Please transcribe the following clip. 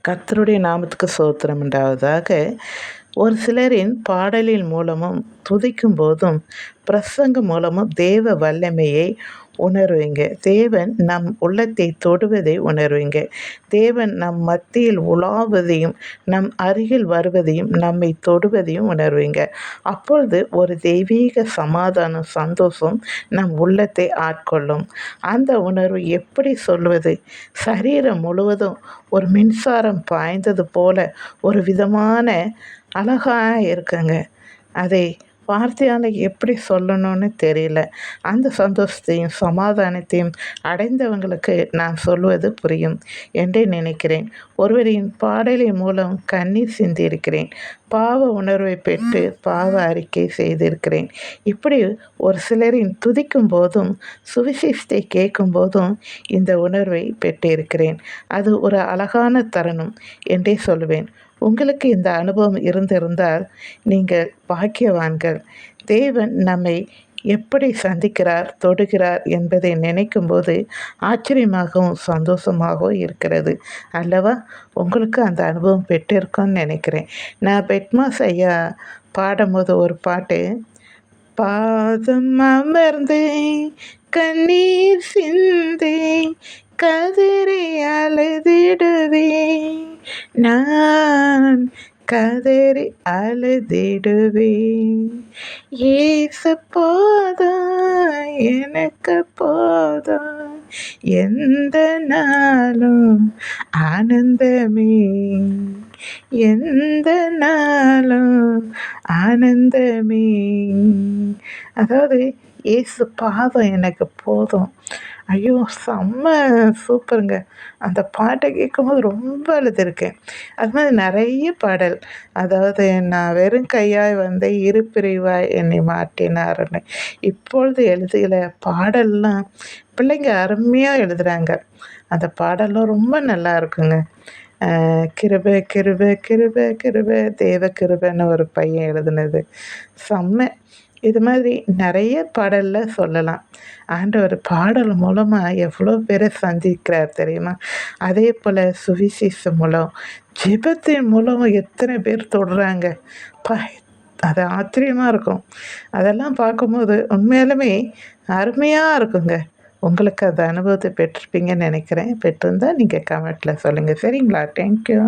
கர்த்தருடைய நாமத்துக்கு ஸ்தோத்திரம் உண்டாவதாக. ஒரு சிலரின் பாடலின் மூலமும், துதிக்கும் போதும், பிரசங்கம் மூலமும் தேவ வல்லமையை உணர்வீங்க. தேவன் நம் உள்ளத்தை தொடுவதை உணர்வீங்க. தேவன் நம் மத்தியில் உலாவதையும், நம் அருகில் வருவதையும், நம்மை தொடுவதையும் உணர்வீங்க. அப்பொழுது ஒரு தெய்வீக சமாதானம், சந்தோஷம் நம் உள்ளத்தை ஆட்கொள்ளும். அந்த உணர்வு எப்படி சொல்வது? சரீரம் முழுவதும் ஒரு மின்சாரம் பாய்ந்தது போல ஒரு விதமான அழகா இருக்குங்க. அதை வார்த்தையால் எப்படி சொல்லணும்னு தெரியல. அந்த சந்தோஷத்தையும் சமாதானத்தையும் அடைந்தவங்களுக்கு நான் சொல்வது புரியும் என்றே நினைக்கிறேன். ஒருவரின் பாடலின் மூலம் கண்ணீர் சிந்தியிருக்கிறேன். பாவ உணர்வை பெற்று பாவ அறிக்கை செய்திருக்கிறேன். இப்படி ஒரு சிலரின் துதிக்கும் போதும், சுவிசேஷத்தை கேட்கும் போதும் இந்த உணர்வை பெற்றிருக்கிறேன். அது ஒரு அழகான தருணம் என்றே சொல்லுவேன். உங்களுக்கு இந்த அனுபவம் இருந்திருந்தால் நீங்கள் பாக்கியவான்கள். தேவன் நம்மை எப்படி சந்திக்கிறார், தொடுகிறார் என்பதை நினைக்கும்போது ஆச்சரியமாகவும் சந்தோஷமாகவும் இருக்கிறது அல்லவா? உங்களுக்கு அந்த அனுபவம் பெற்றிருக்கும்னு நினைக்கிறேன். நான் பெட்மாஸ் ஐயா பாடும்போது ஒரு பாட்டு, பாதம் அமர்ந்து கண்ணீர் சிந்தி கதறி அழுதிடுவேன், நான் கதறி அழுதிடுவேன். ஏசு போதும், எனக்கு போதும், எந்த நாளும் ஆனந்தமே, எந்த நாளும் ஆனந்தமே. அதாவது ஏசு பாதம் எனக்கு போதும். ஐயோ! செம்ம சூப்பருங்க. அந்த பாட்டை கேட்கும்போது ரொம்ப அழுதுருக்கேன். அது மாதிரி நிறைய பாடல். அதாவது நான் வெறும் கையாய் வந்தேன், இரு பிரிவாய் என்னை மாற்றினாருன்னு. இப்பொழுது எழுதுகிற பாடல்லாம் பிள்ளைங்க அருமையாக எழுதுகிறாங்க. அந்த பாடலும் ரொம்ப நல்லா இருக்குங்க. கிருபை கிருபை கிருபை கிருபை தேவ கிருபைன்னு ஒரு பையன் எழுதுனது செம்ம. இது மாதிரி நிறைய பாடலில் சொல்லலாம். ஆண்டவர் பாடல் மூலமாக எவ்வளோ பேரை சந்திக்கிறார் தெரியுமா? அதே போல் சுவிசேஷம் மூலம், ஜெபத்தின் மூலம் எத்தனை பேர் தொடுறாங்க. பா, அது ஆச்சரியமாக இருக்கும். அதெல்லாம் பார்க்கும்போது உண்மையாலுமே அருமையாக இருக்குங்க. உங்களுக்கு அந்த அனுபவத்தை பெற்றிருப்பீங்கன்னு நினைக்கிறேன். பெற்றிருந்தால் நீங்கள் கமெண்ட்டில் சொல்லுங்கள். சரிங்களா? தேங்க்யூ.